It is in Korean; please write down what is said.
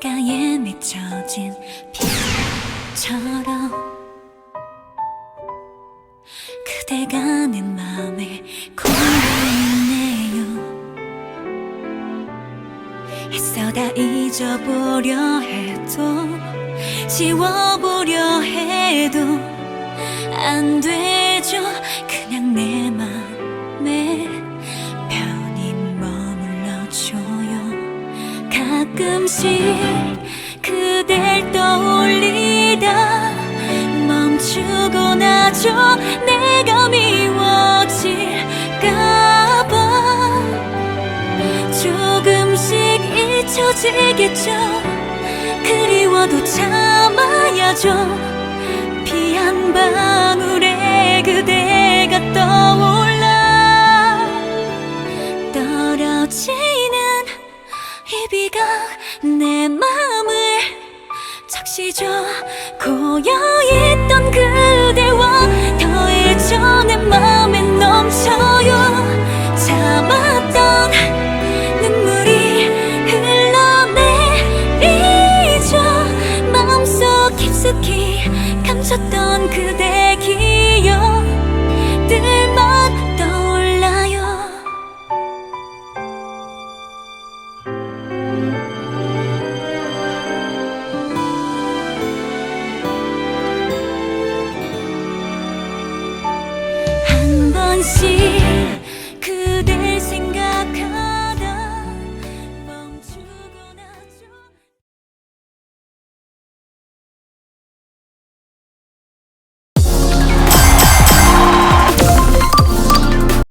창가에 맺혀진 빛처럼 그대가 내 맘에 고여있네요. 애써 다 잊어보려 해도 지워보려 해도 안 되죠. 그냥 내 맘에 편히 머물러줘요. 가끔씩 그댈 떠올리다 멈추고 나죠. 내가 미워질까봐 조금씩 잊혀지겠죠. 그리워도 참아야죠. 비 한 방울에 그대가 떠올라 떨어지는 이 비가 내 맘을 적시죠. 고여있던 그대와 더해져 내 맘에 넘쳐요. 참았던 눈물이 흘러내리죠. 마음속 깊숙이 감췄던 그대 기억들만 떠올라요. 한 번씩